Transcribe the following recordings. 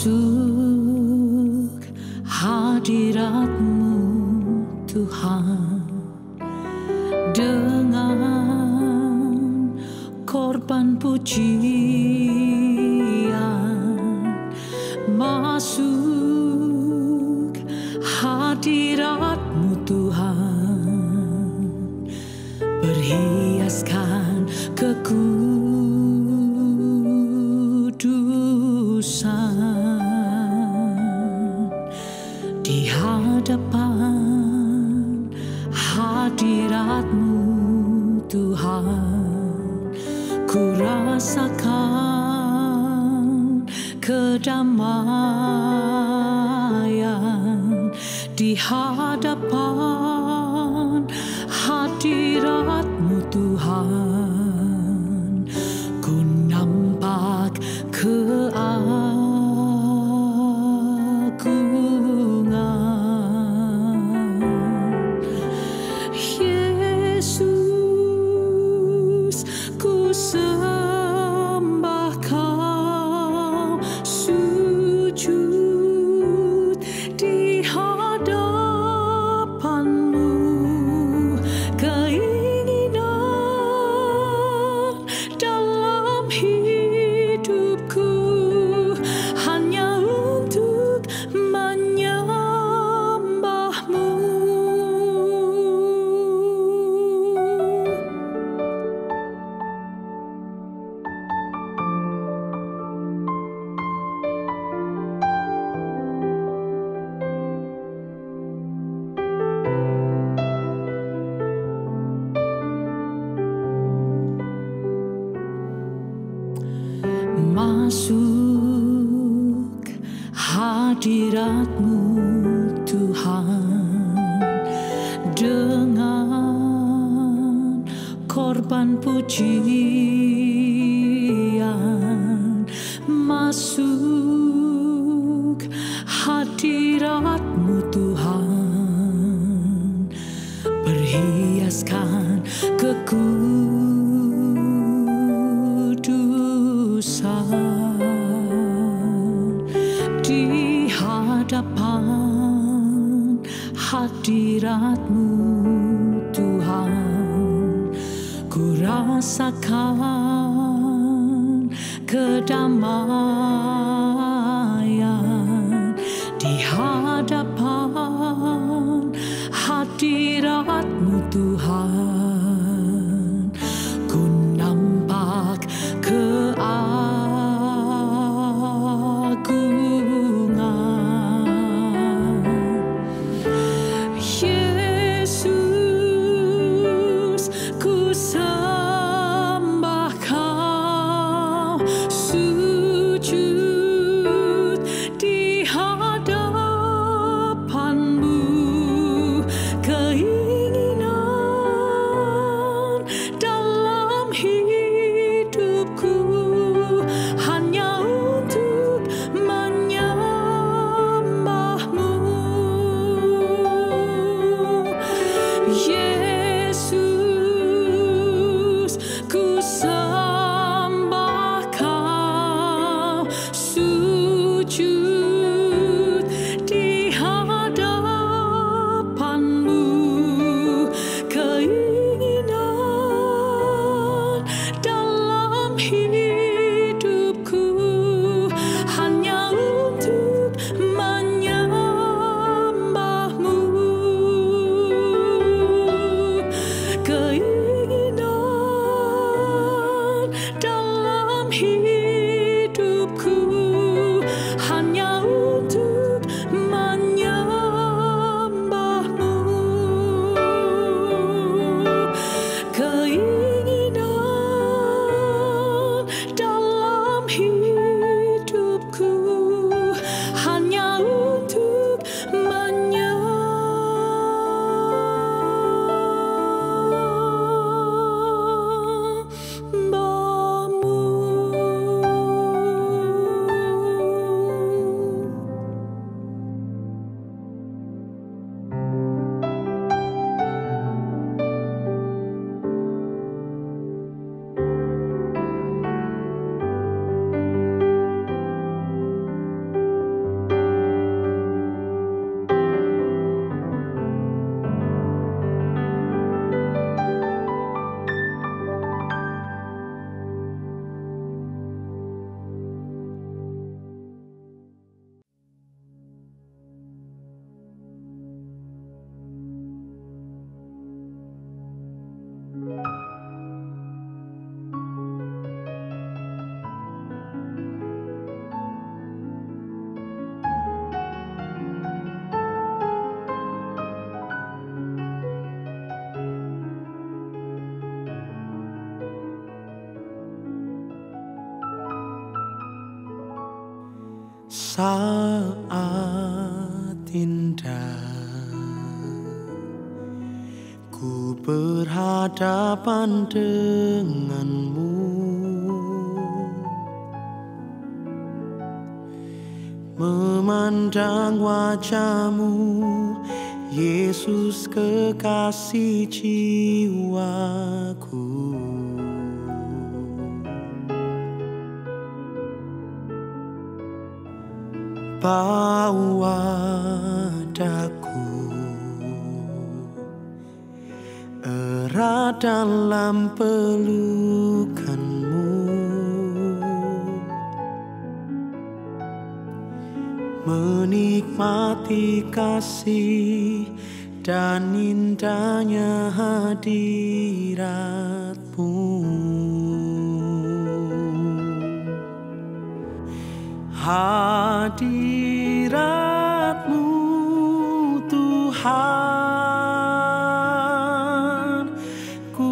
Masuk hadirat-Mu Tuhan dengan korban pujian. Masuk hadirat-Mu Tuhan, berhiaskan kekudusan di hadapan hadirat-Mu Tuhan. Ku rasakan kedamaian di hadapan hadirat-Mu Tuhan. Ku nampak keagungan Yesus. Ku sembah Kau, sujud di hadapan-Mu. Keinginan dalam hidupku hanya untuk menyembah-Mu. Masuk hadirat-Mu Tuhan dengan korban pujian. Masuk hadirat-Mu Tuhan, berhiaskan kekudusan di hadapan hadirat-Mu Tuhan. Ku rasakan kedamaian di hadapan hadirat-Mu Tuhan. Ku nampak keagungan Yesus. Ku sembah Kau, sujud di hadapan-Mu. Keinginan dalam hidupku hanya untuk menyembah-Mu. Yesus. Saat indah ku berhadapan denganmu, memandang wajahmu, Yesus kekasih jiwaku. Bawa daku erat dalam pelukanmu, menikmati kasih dan indahnya hadiratmu. Hadiratmu Tuhan ku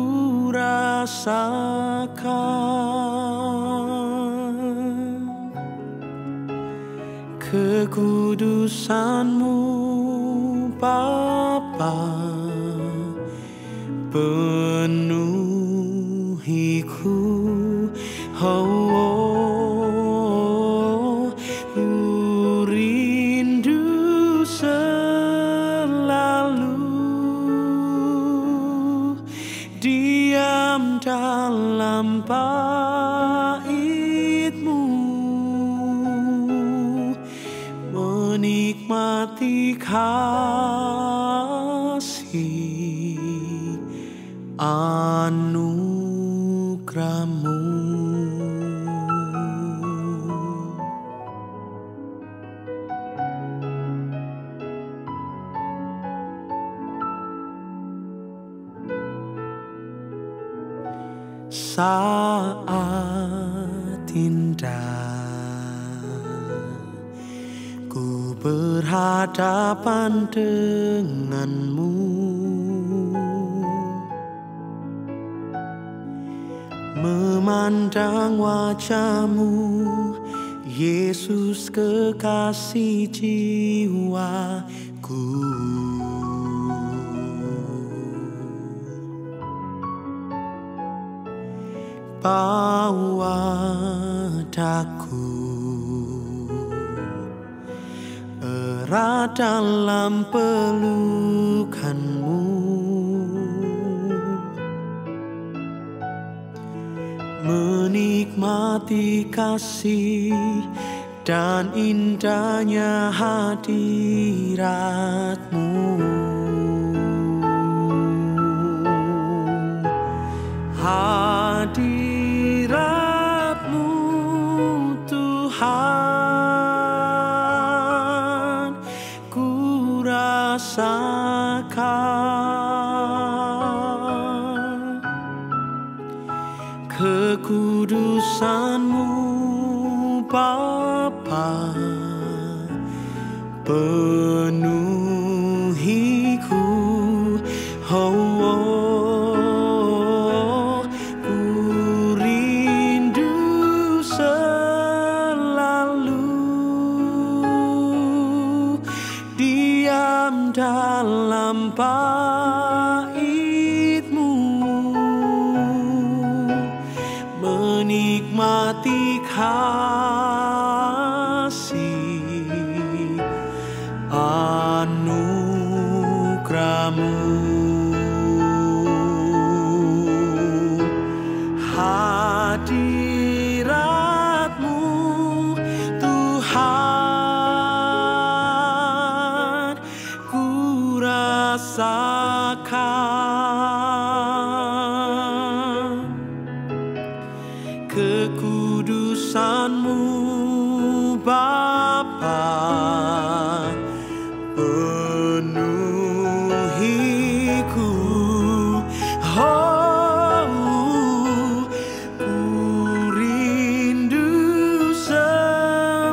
rasakan, kekudusan-Mu Bapa penuhiku. Rindu selalu diam dalam bait-Mu, menikmati kasih anugerah-Mu. Saat indah ku berhadapan denganmu, memandang wajahmu, Yesus kekasih jiwaku. Bawa daku erat dalam pelukan-Mu, menikmati kasih dan indahnya hadirat-Mu. Hadirat-Mu Tuhan ku rasakan, kekudusan-Mu Bapa penuhiku. Dalam bait-Mu, menikmati kasih anugerah-Mu. Hadirat-Mu Tuhan rasakan, kekudusan-Mu Bapa penuhiku. Ku rindu selalu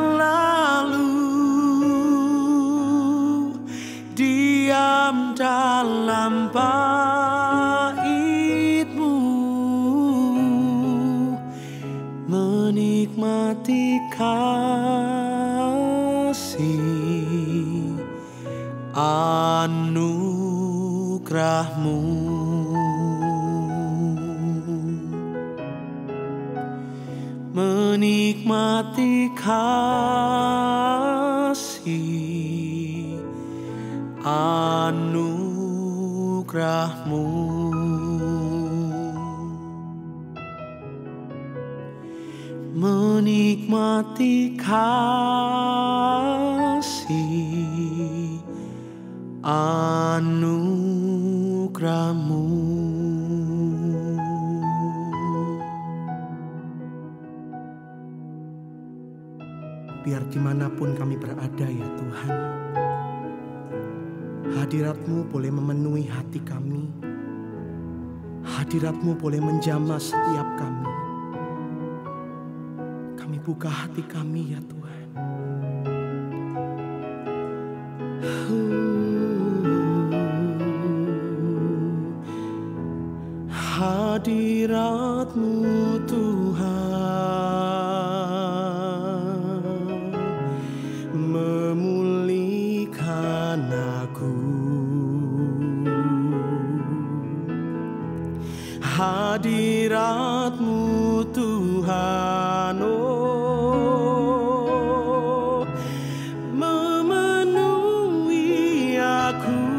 diam dalam bait-Mu, menikmati kasih anugerah-Mu. Menikmati kasih anugerah-Mu. Menikmati kasih anugerah-Mu. Biar dimanapun kami berada ya Tuhan, hadirat-Mu boleh memenuhi hati kami. Hadirat-Mu boleh menjamah setiap kami. Kami buka hati kami ya Tuhan. Hadirat-Mu Tuhan memulihkan aku. Hadirat-Mu Tuhan, oh, memenuhi aku.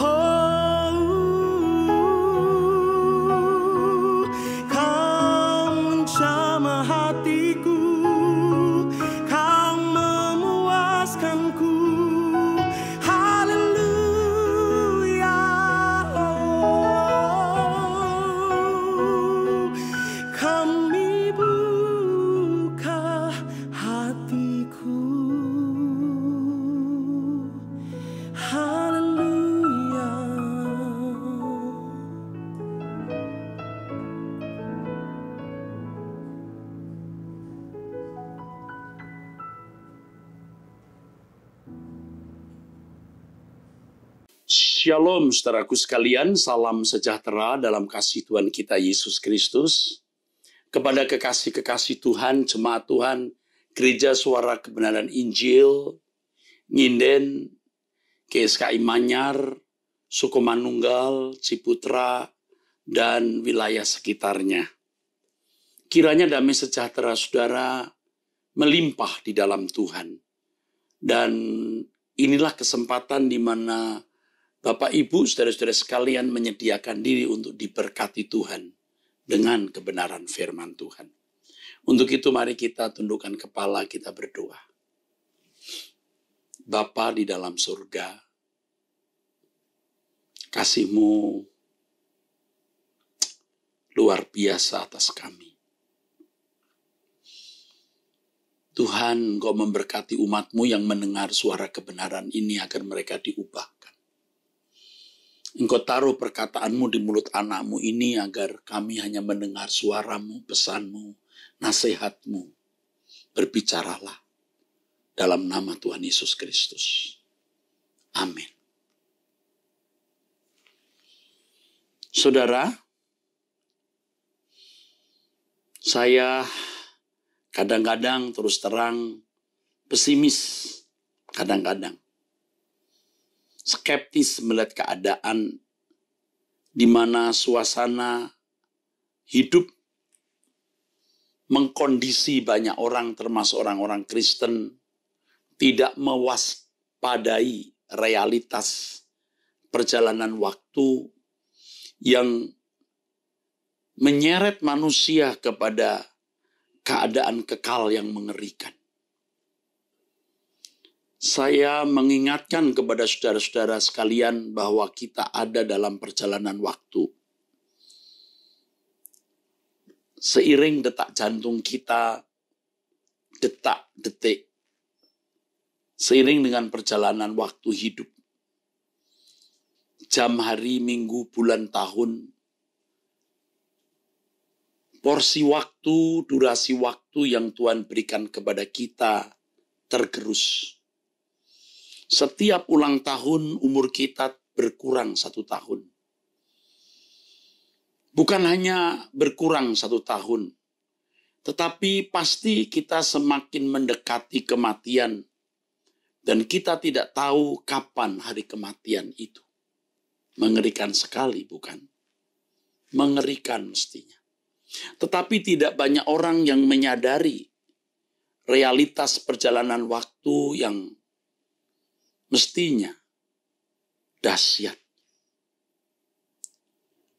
Oh, Kau menjamah hatiku, Kau memuaskanku. Haleluya, oh, kami buka hatiku. Haleluya. Shalom saudaraku sekalian, salam sejahtera dalam kasih Tuhan kita Yesus Kristus. Kepada kekasih-kekasih Tuhan, jemaat Tuhan, Gereja Suara Kebenaran Injil, Nginden, GSKI Manyar, Sukomanunggal, Ciputra, dan wilayah sekitarnya. Kiranya damai sejahtera saudara melimpah di dalam Tuhan. Dan inilah kesempatan di mana Bapak, Ibu, saudara-saudara sekalian menyediakan diri untuk diberkati Tuhan dengan kebenaran firman Tuhan. Untuk itu mari kita tundukkan kepala, kita berdoa. Bapa di dalam surga, kasih-Mu luar biasa atas kami. Tuhan, Engkau memberkati umat-Mu yang mendengar suara kebenaran ini agar mereka diubahkan. Engkau taruh perkataan-Mu di mulut anak-Mu ini agar kami hanya mendengar suara-Mu, pesan-Mu, nasihat-Mu. Berbicaralah dalam nama Tuhan Yesus Kristus. Amin. Saudara, saya kadang-kadang terus terang pesimis, kadang-kadang skeptis melihat keadaan di mana suasana hidup mengkondisi banyak orang termasuk orang-orang Kristen tidak mewaspadai realitas perjalanan waktu yang menyeret manusia kepada keadaan kekal yang mengerikan. Saya mengingatkan kepada saudara-saudara sekalian bahwa kita ada dalam perjalanan waktu. Seiring detak jantung kita, detak-detik, seiring dengan perjalanan waktu hidup, jam, hari, minggu, bulan, tahun, porsi waktu, durasi waktu yang Tuhan berikan kepada kita tergerus. Setiap ulang tahun umur kita berkurang 1 tahun. Bukan hanya berkurang 1 tahun, Tetapi pasti kita semakin mendekati kematian dan kita tidak tahu kapan hari kematian itu. Mengerikan sekali, bukan? Mengerikan mestinya. Tetapi tidak banyak orang yang menyadari realitas perjalanan waktu yang mestinya dahsyat.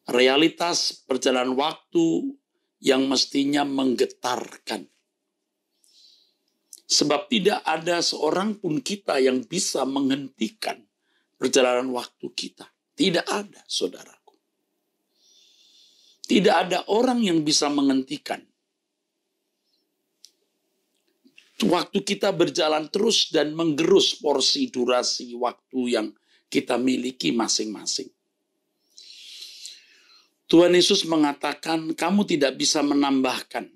Realitas perjalanan waktu yang mestinya menggetarkan. Sebab tidak ada seorang pun kita yang bisa menghentikan perjalanan waktu kita. Tidak ada, saudaraku. Tidak ada orang yang bisa menghentikan. Waktu kita berjalan terus dan menggerus porsi durasi waktu yang kita miliki masing-masing. Tuhan Yesus mengatakan, kamu tidak bisa menambahkan,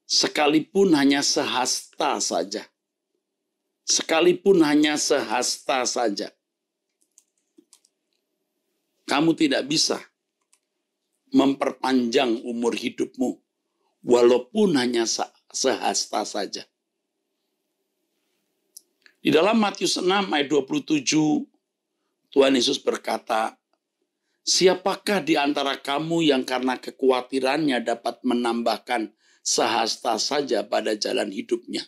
sekalipun hanya sehasta saja. Sekalipun hanya sehasta saja. Kamu tidak bisa memperpanjang umur hidupmu, walaupun hanya sehasta saja. Di dalam Matius 6 ayat 27, Tuhan Yesus berkata, siapakah di antara kamu yang karena kekhawatirannya dapat menambahkan sehasta saja pada jalan hidupnya?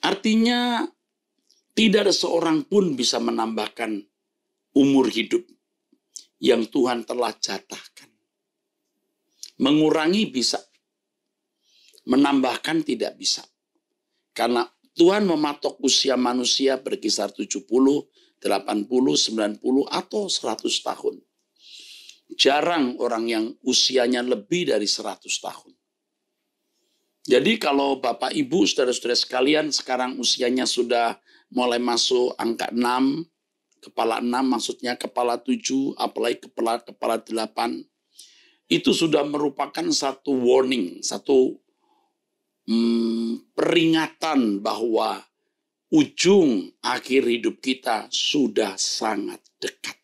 Artinya, tidak ada seorang pun bisa menambahkan umur hidup yang Tuhan telah jatahkan. Mengurangi bisa, menambahkan tidak bisa. Karena Tuhan mematok usia manusia berkisar 70, 80, 90, atau 100 tahun. Jarang orang yang usianya lebih dari 100 tahun. Jadi kalau Bapak Ibu, saudara-saudara sekalian sekarang usianya sudah mulai masuk angka 6, kepala 6 maksudnya kepala 7, apalagi kepala 8, itu sudah merupakan satu warning, satu peringatan bahwa ujung akhir hidup kita sudah sangat dekat.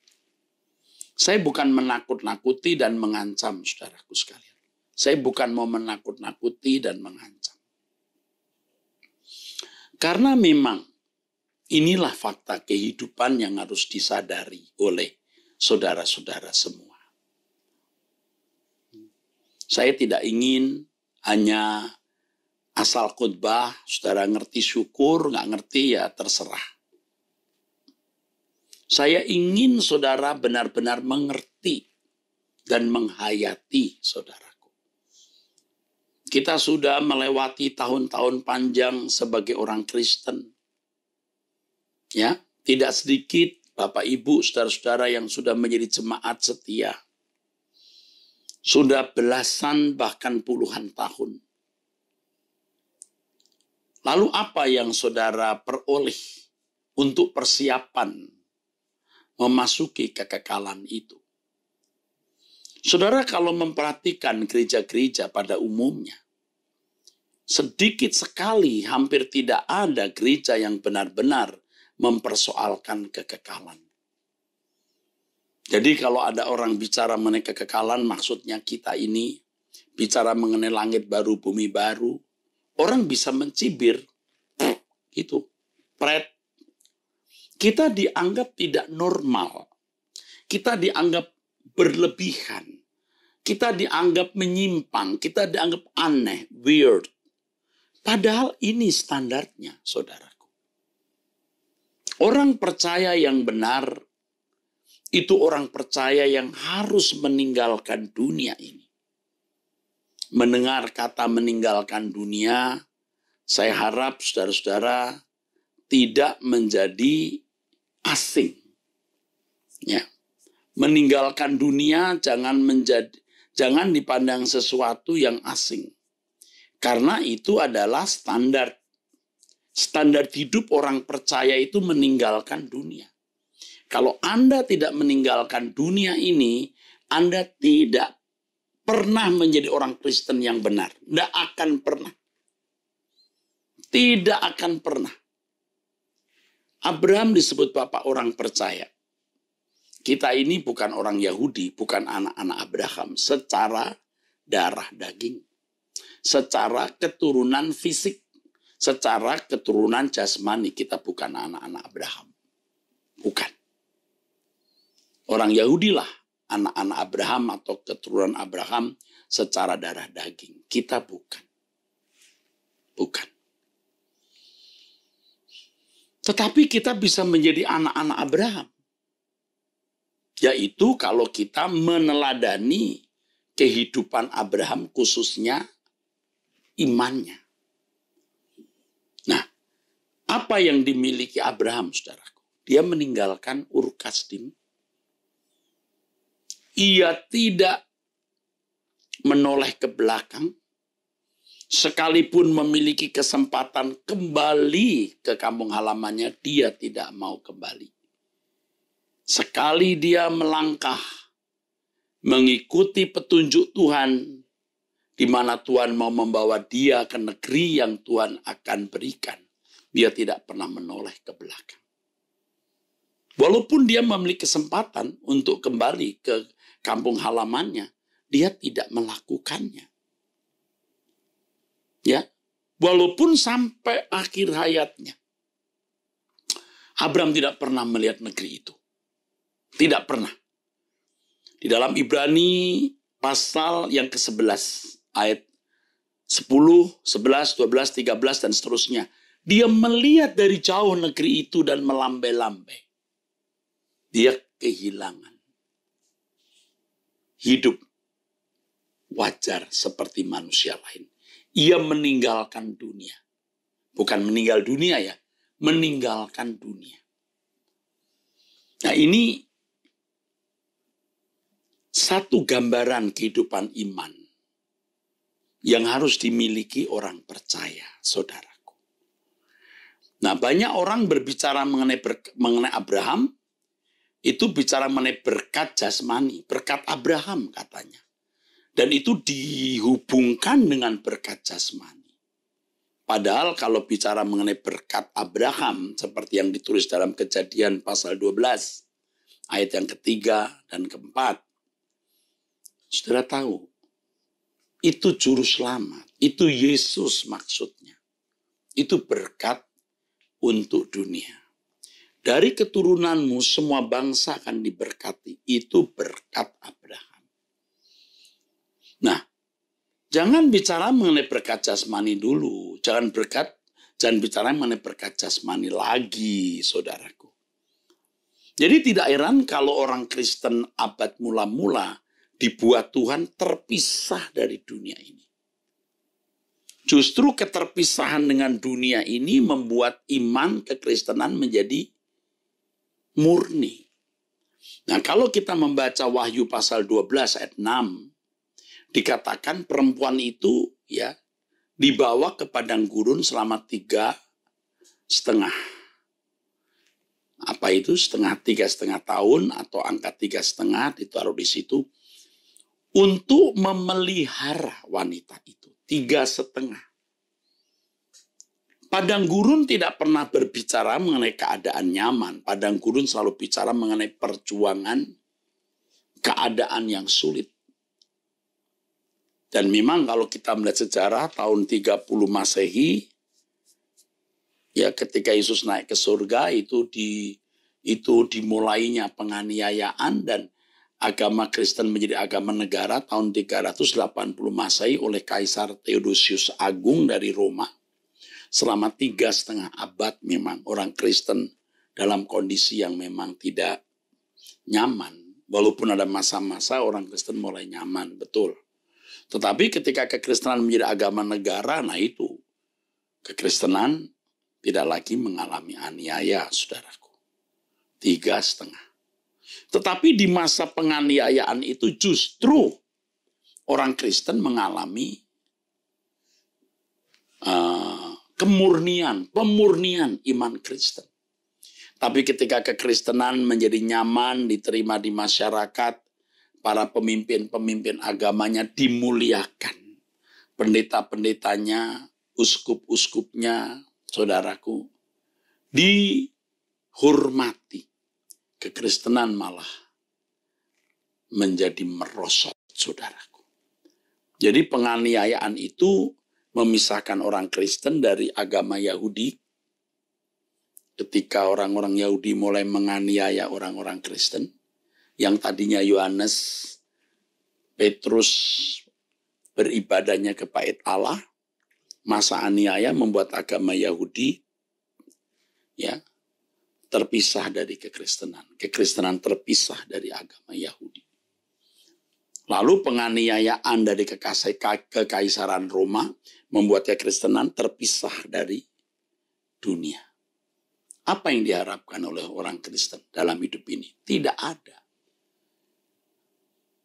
Saya bukan menakut-nakuti dan mengancam, saudaraku sekalian. Saya bukan mau menakut-nakuti dan mengancam. Karena memang inilah fakta kehidupan yang harus disadari oleh saudara-saudara semua. Saya tidak ingin hanya asal khotbah, saudara ngerti syukur, nggak ngerti ya terserah. Saya ingin saudara benar-benar mengerti dan menghayati saudaraku. Kita sudah melewati tahun-tahun panjang sebagai orang Kristen. Ya, tidak sedikit Bapak Ibu, saudara-saudara yang sudah menjadi jemaat setia. Sudah belasan bahkan puluhan tahun. Lalu apa yang saudara peroleh untuk persiapan memasuki kekekalan itu? Saudara kalau memperhatikan gereja-gereja pada umumnya, sedikit sekali hampir tidak ada gereja yang benar-benar mempersoalkan kekekalan. Jadi kalau ada orang bicara mengenai kekekalan, maksudnya kita ini bicara mengenai langit baru, bumi baru, orang bisa mencibir, gitu, pret. Kita dianggap tidak normal, kita dianggap berlebihan, kita dianggap menyimpang, kita dianggap aneh, weird. Padahal ini standarnya, saudaraku. Orang percaya yang benar, itu orang percaya yang harus meninggalkan dunia ini. Mendengar kata meninggalkan dunia, saya harap saudara-saudara tidak menjadi asing. Ya. Meninggalkan dunia jangan dipandang sesuatu yang asing. Karena itu adalah standar hidup orang percaya itu meninggalkan dunia. Kalau Anda tidak meninggalkan dunia ini, Anda tidak pernah menjadi orang Kristen yang benar. Tidak akan pernah. Tidak akan pernah. Abraham disebut bapak orang percaya. Kita ini bukan orang Yahudi, bukan anak-anak Abraham. Secara darah daging. Secara keturunan fisik, secara keturunan jasmani, kita bukan anak-anak Abraham. Bukan. Orang Yahudi lah anak-anak Abraham atau keturunan Abraham secara darah daging. Kita bukan. Bukan. Tetapi kita bisa menjadi anak-anak Abraham. Yaitu kalau kita meneladani kehidupan Abraham, khususnya imannya. Nah, apa yang dimiliki Abraham, saudaraku? Dia meninggalkan Ur Kasdim. Ia tidak menoleh ke belakang. Sekalipun memiliki kesempatan kembali ke kampung halamannya, dia tidak mau kembali. Sekali dia melangkah mengikuti petunjuk Tuhan, di mana Tuhan mau membawa dia ke negeri yang Tuhan akan berikan, dia tidak pernah menoleh ke belakang. Walaupun dia memiliki kesempatan untuk kembali ke kampung halamannya, dia tidak melakukannya. Ya, walaupun sampai akhir hayatnya, Abraham tidak pernah melihat negeri itu. Tidak pernah. Di dalam Ibrani pasal yang ke-11, ayat 10, 11, 12, 13, dan seterusnya. Dia melihat dari jauh negeri itu dan melambai-lambai. Dia kehilangan hidup wajar seperti manusia lain. Ia meninggalkan dunia. Bukan meninggal dunia ya, meninggalkan dunia. Nah, ini satu gambaran kehidupan iman yang harus dimiliki orang percaya, saudaraku. Nah, banyak orang berbicara mengenai Abraham, itu bicara mengenai berkat jasmani, berkat Abraham katanya. Dan itu dihubungkan dengan berkat jasmani. Padahal kalau bicara mengenai berkat Abraham, seperti yang ditulis dalam Kejadian pasal 12, ayat yang ketiga dan keempat, saudara tahu, itu juru selamat, itu Yesus maksudnya. Itu berkat untuk dunia. Dari keturunanmu semua bangsa akan diberkati. Itu berkat Abraham. Nah, jangan bicara mengenai berkat jasmani dulu. Jangan bicara mengenai berkat jasmani lagi, saudaraku. Jadi tidak heran kalau orang Kristen abad mula-mula dibuat Tuhan terpisah dari dunia ini. Justru keterpisahan dengan dunia ini membuat iman kekristenan menjadi murni. Nah, kalau kita membaca Wahyu pasal 12 ayat 6, dikatakan perempuan itu ya dibawa ke padang gurun selama 3,5. Apa itu? 3,5 tahun atau angka 3,5 ditaruh di situ untuk memelihara wanita itu. 3,5. Padang gurun tidak pernah berbicara mengenai keadaan nyaman. Padang gurun selalu bicara mengenai perjuangan, keadaan yang sulit. Dan memang kalau kita melihat sejarah tahun 30 Masehi, ya ketika Yesus naik ke surga itu dimulainya penganiayaan dan agama Kristen menjadi agama negara tahun 380 Masehi oleh Kaisar Theodosius Agung dari Roma. Selama 3,5 abad memang orang Kristen dalam kondisi yang memang tidak nyaman. Walaupun ada masa-masa orang Kristen mulai nyaman, betul. Tetapi ketika kekristenan menjadi agama negara, nah itu kekristenan tidak lagi mengalami aniaya, saudaraku. 3,5. Tetapi di masa penganiayaan itu justru orang Kristen mengalami pemurnian iman Kristen. Tapi ketika kekristenan menjadi nyaman, diterima di masyarakat, para pemimpin-pemimpin agamanya dimuliakan. Pendeta-pendetanya, uskup-uskupnya, saudaraku, dihormati. Kekristenan malah menjadi merosot, saudaraku. Jadi penganiayaan itu memisahkan orang Kristen dari agama Yahudi. Ketika orang-orang Yahudi mulai menganiaya orang-orang Kristen, yang tadinya Yohanes, Petrus beribadahnya kepada Allah, masa aniaya membuat agama Yahudi ya terpisah dari kekristenan. Kekristenan terpisah dari agama Yahudi. Lalu penganiayaan dari kekaisaran Roma membuat kekristenan terpisah dari dunia. Apa yang diharapkan oleh orang Kristen dalam hidup ini? Tidak ada.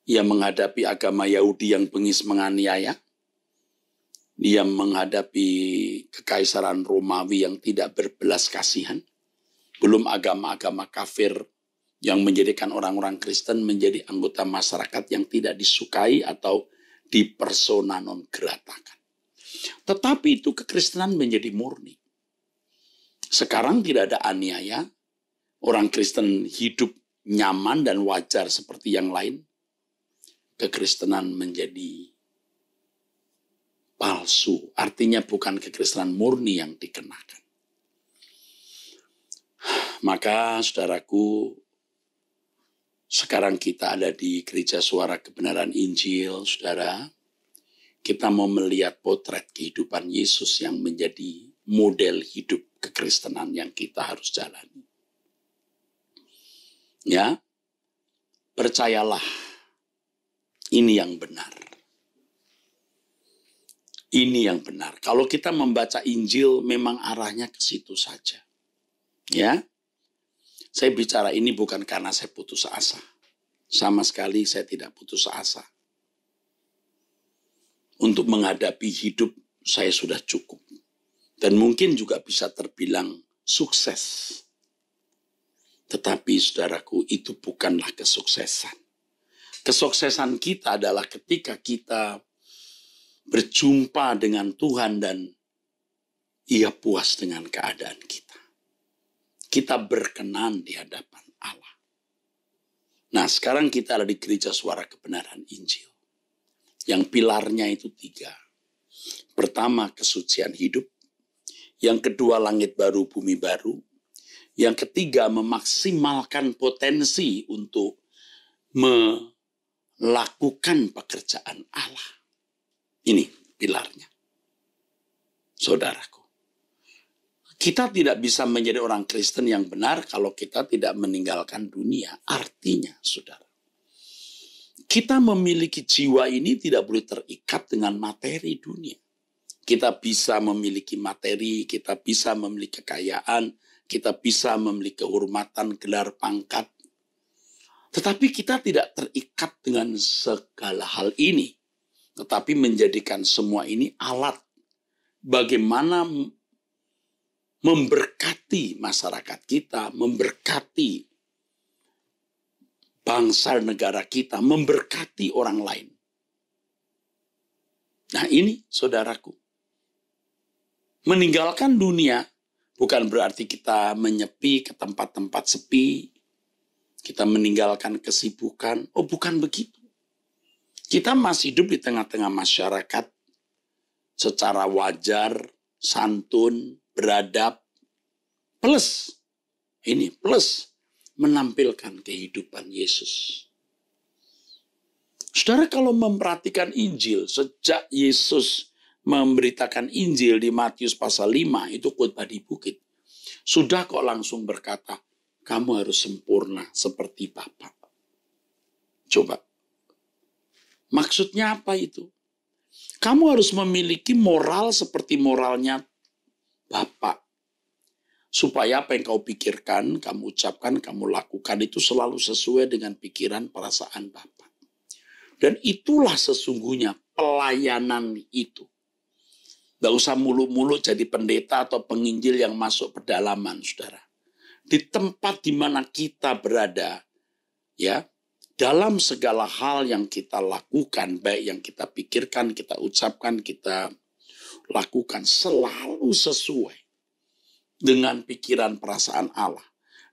Ia menghadapi agama Yahudi yang bengis menganiaya. Dia menghadapi kekaisaran Romawi yang tidak berbelas kasihan. Belum agama-agama kafir yang menjadikan orang-orang Kristen menjadi anggota masyarakat yang tidak disukai atau dipersona non gratakan. Tetapi itu kekristenan menjadi murni. Sekarang tidak ada aniaya. Orang Kristen hidup nyaman dan wajar seperti yang lain. Kekristenan menjadi palsu. Artinya bukan kekristenan murni yang dikenakan. Maka saudaraku, sekarang kita ada di Gereja Suara Kebenaran Injil, saudara. Kita mau melihat potret kehidupan Yesus yang menjadi model hidup kekristenan yang kita harus jalani. Ya, percayalah, ini yang benar. Ini yang benar. Kalau kita membaca Injil, memang arahnya ke situ saja. Ya, saya bicara ini bukan karena saya putus asa. Sama sekali saya tidak putus asa. Untuk menghadapi hidup saya sudah cukup. Dan mungkin juga bisa terbilang sukses. Tetapi saudaraku, itu bukanlah kesuksesan. Kesuksesan kita adalah ketika kita berjumpa dengan Tuhan dan Ia puas dengan keadaan kita. Kita berkenan di hadapan Allah. Nah, sekarang kita ada di Gereja Suara Kebenaran Injil. Yang pilarnya itu 3. Pertama, kesucian hidup. Yang kedua, langit baru, bumi baru. Yang ketiga, memaksimalkan potensi untuk melakukan pekerjaan Allah. Ini pilarnya. Saudaraku. Kita tidak bisa menjadi orang Kristen yang benar kalau kita tidak meninggalkan dunia. Artinya, saudara, kita memiliki jiwa ini tidak boleh terikat dengan materi dunia. Kita bisa memiliki materi, kita bisa memiliki kekayaan, kita bisa memiliki kehormatan, gelar, pangkat. Tetapi kita tidak terikat dengan segala hal ini. Tetapi menjadikan semua ini alat bagaimana memberkati masyarakat kita, memberkati bangsa negara kita, memberkati orang lain. Nah ini saudaraku, meninggalkan dunia bukan berarti kita menyepi ke tempat-tempat sepi, kita meninggalkan kesibukan. Oh bukan begitu. Kita masih hidup di tengah-tengah masyarakat secara wajar, santun, beradab, plus menampilkan kehidupan Yesus. Saudara kalau memperhatikan Injil, sejak Yesus memberitakan Injil di Matius pasal 5, itu khotbah di bukit. Sudah kok langsung berkata, kamu harus sempurna seperti Bapa. Coba. Maksudnya apa itu? Kamu harus memiliki moral seperti moralnya Bapa. Supaya apa yang kau pikirkan, kamu ucapkan, kamu lakukan itu selalu sesuai dengan pikiran perasaan Bapa. Dan itulah sesungguhnya pelayanan itu. Tidak usah mulu-mulu jadi pendeta atau penginjil yang masuk pedalaman, saudara. Di tempat di mana kita berada, ya, dalam segala hal yang kita lakukan, baik yang kita pikirkan, kita ucapkan, kita lakukan, selalu sesuai dengan pikiran perasaan Allah.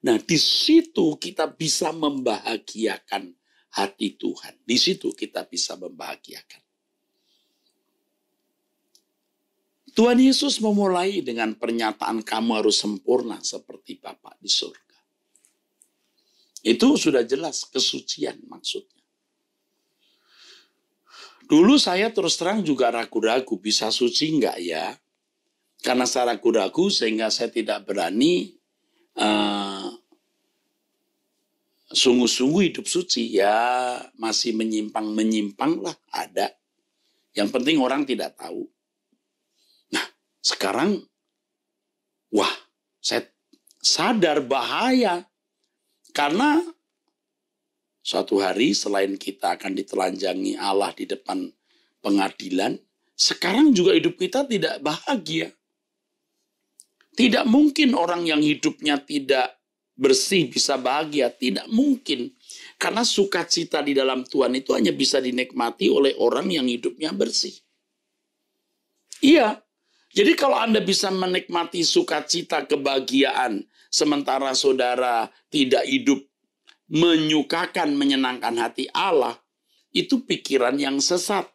Nah, di situ kita bisa membahagiakan hati Tuhan. Di situ kita bisa membahagiakan. Tuhan Yesus memulai dengan pernyataan kamu harus sempurna seperti Bapa di surga. Itu sudah jelas kesucian maksudnya. Dulu saya terus terang juga ragu-ragu bisa suci enggak ya. Karena saya ragu-ragu sehingga saya tidak berani sungguh-sungguh hidup suci. Ya masih menyimpang lah ada. Yang penting orang tidak tahu. Nah sekarang wah saya sadar bahaya. Karena suatu hari selain kita akan ditelanjangi Allah di depan pengadilan, sekarang juga hidup kita tidak bahagia. Tidak mungkin orang yang hidupnya tidak bersih bisa bahagia. Tidak mungkin. Karena sukacita di dalam Tuhan itu hanya bisa dinikmati oleh orang yang hidupnya bersih. Iya. Jadi kalau Anda bisa menikmati sukacita kebahagiaan, sementara saudara tidak hidup menyukakan, menyenangkan hati Allah, itu pikiran yang sesat,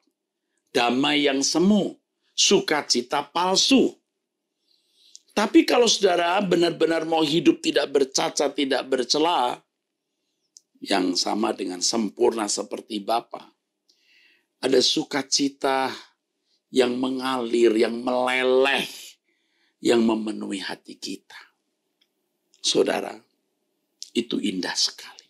damai yang semu, sukacita palsu. Tapi kalau saudara benar-benar mau hidup tidak bercacat, tidak bercela, yang sama dengan sempurna seperti Bapa, ada sukacita yang mengalir, yang meleleh, yang memenuhi hati kita. Saudara, itu indah sekali.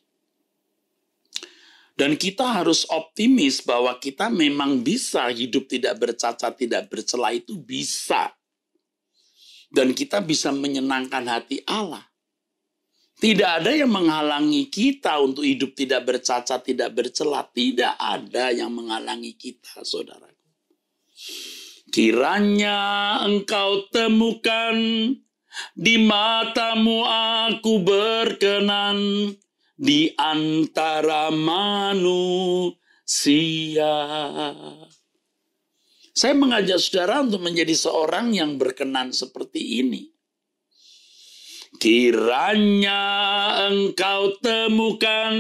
Dan kita harus optimis bahwa kita memang bisa hidup tidak bercacat, tidak bercela, itu bisa. Dan kita bisa menyenangkan hati Allah. Tidak ada yang menghalangi kita untuk hidup tidak bercacat, tidak bercela. Tidak ada yang menghalangi kita, saudaraku. Kiranya engkau temukan di matamu aku berkenan di antara manusia. Saya mengajak saudara untuk menjadi seorang yang berkenan seperti ini. Kiranya engkau temukan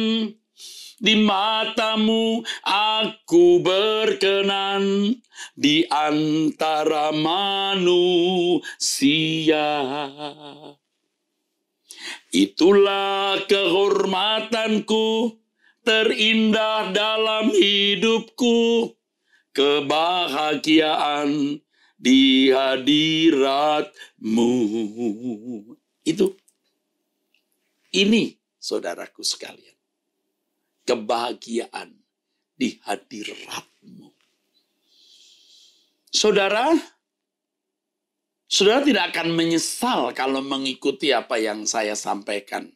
di matamu aku berkenan di antara manusia. Itulah kehormatanku terindah dalam hidupku, kebahagiaan di hadiratmu. Ini saudaraku sekalian, kebahagiaan di hadiratmu. Saudara tidak akan menyesal kalau mengikuti apa yang saya sampaikan.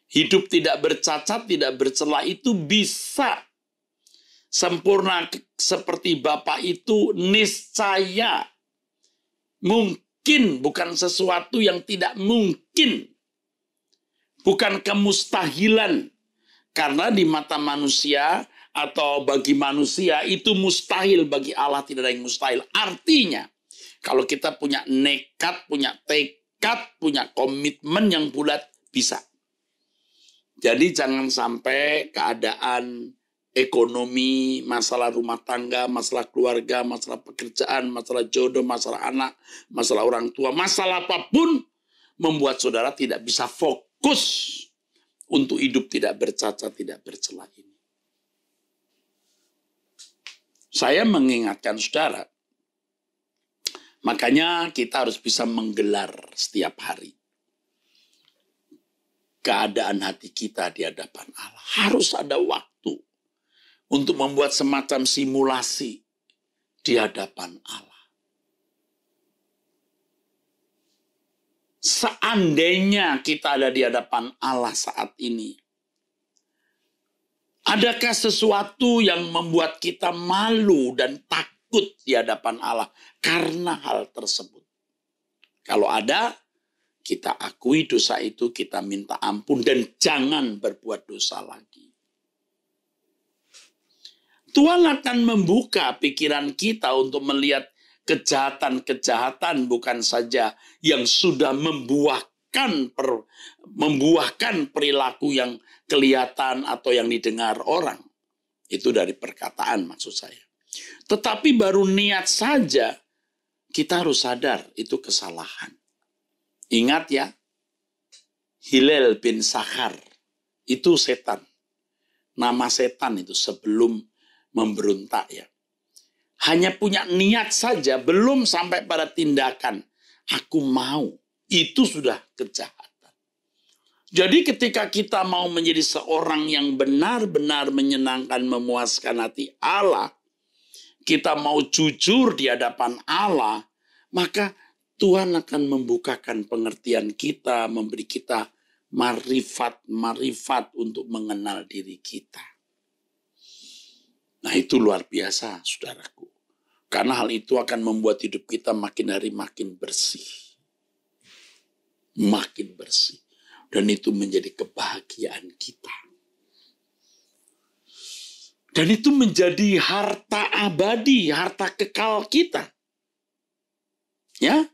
Hidup tidak bercacat, tidak bercela itu bisa. Sempurna seperti Bapa itu niscaya. Mungkin, bukan sesuatu yang tidak mungkin. Bukan kemustahilan. Karena di mata manusia atau bagi manusia itu mustahil, bagi Allah tidak ada yang mustahil. Artinya, kalau kita punya nekat, punya tekad, punya komitmen yang bulat, bisa. Jadi jangan sampai keadaan ekonomi, masalah rumah tangga, masalah keluarga, masalah pekerjaan, masalah jodoh, masalah anak, masalah orang tua, masalah apapun membuat saudara tidak bisa fokus untuk hidup tidak bercacat, tidak bercela ini. Saya mengingatkan saudara, makanya kita harus bisa menggelar setiap hari keadaan hati kita di hadapan Allah. Harus ada waktu untuk membuat semacam simulasi di hadapan Allah. Seandainya kita ada di hadapan Allah saat ini, adakah sesuatu yang membuat kita malu dan takut di hadapan Allah karena hal tersebut? Kalau ada, kita akui dosa itu, kita minta ampun dan jangan berbuat dosa lagi. Tuhan akan membuka pikiran kita untuk melihat kejahatan-kejahatan bukan saja yang sudah membuahkan perilaku yang kelihatan atau yang didengar orang. Itu dari perkataan maksud saya. Tetapi baru niat saja kita harus sadar itu kesalahan. Ingat ya, Hilal bin Sakhar itu setan. Nama setan itu sebelum memberontak ya. Hanya punya niat saja, belum sampai pada tindakan. Aku mau, itu sudah kejahatan. Jadi ketika kita mau menjadi seorang yang benar-benar menyenangkan, memuaskan hati Allah, kita mau jujur di hadapan Allah, maka Tuhan akan membukakan pengertian kita, memberi kita marifat untuk mengenal diri kita. Nah, itu luar biasa, saudaraku. Karena hal itu akan membuat hidup kita makin hari makin bersih. Makin bersih. Dan itu menjadi kebahagiaan kita. Dan itu menjadi harta abadi, harta kekal kita. Ya.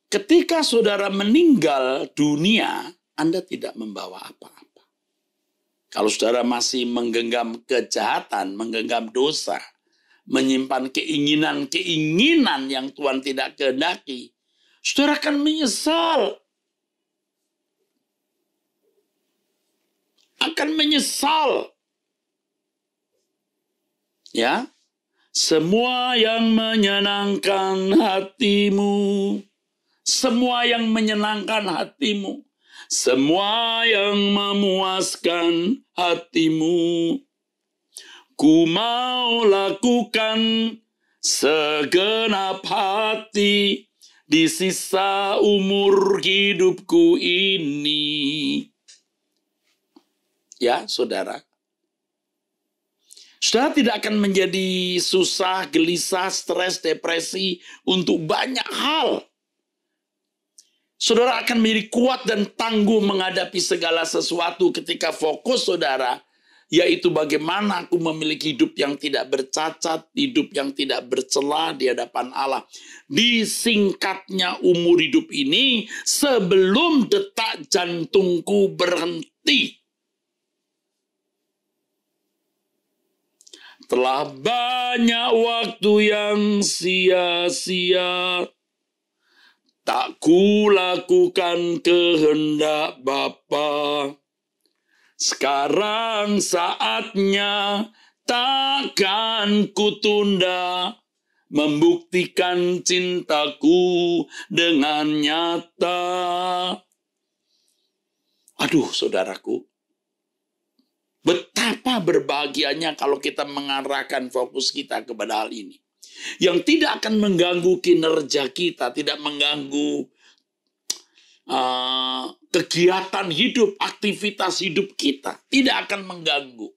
Ketika saudara meninggal dunia, Anda tidak membawa apa-apa. Kalau saudara masih menggenggam kejahatan, menggenggam dosa, menyimpan keinginan-keinginan yang Tuhan tidak kehendaki, saudara akan menyesal. Akan menyesal. Ya, semua yang menyenangkan hatimu, semua yang menyenangkan hatimu, semua yang memuaskan hatimu, ku mau lakukan segenap hati di sisa umur hidupku ini. Ya, saudara. Saudara tidak akan menjadi susah, gelisah, stres, depresi untuk banyak hal. Saudara akan menjadi kuat dan tangguh menghadapi segala sesuatu ketika fokus saudara, yaitu bagaimana aku memiliki hidup yang tidak bercacat, hidup yang tidak bercela di hadapan Allah. Di singkatnya umur hidup ini sebelum detak jantungku berhenti. Telah banyak waktu yang sia-sia, tak kulakukan kehendak Bapa. Sekarang saatnya, takkan kutunda, membuktikan cintaku dengan nyata. Aduh, saudaraku. Betapa berbahagianya kalau kita mengarahkan fokus kita kepada hal ini. Yang tidak akan mengganggu kinerja kita, tidak mengganggu kegiatan hidup, aktivitas hidup kita. Tidak akan mengganggu.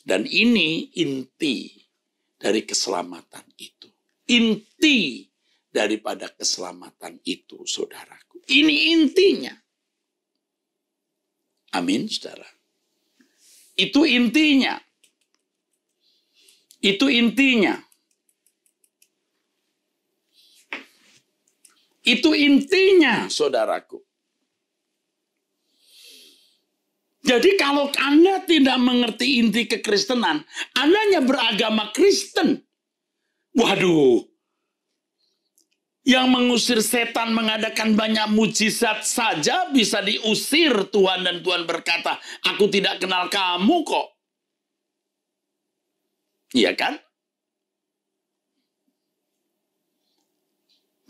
Dan ini inti dari keselamatan itu. Inti daripada keselamatan itu, saudaraku. Ini intinya. Amin, saudara. Itu intinya. Itu intinya. Itu intinya, saudaraku. Jadi kalau Anda tidak mengerti inti kekristenan, Anda hanya beragama Kristen. Waduh. Yang mengusir setan mengadakan banyak mujizat saja bisa diusir Tuhan, dan Tuhan berkata, aku tidak kenal kamu kok. Iya kan?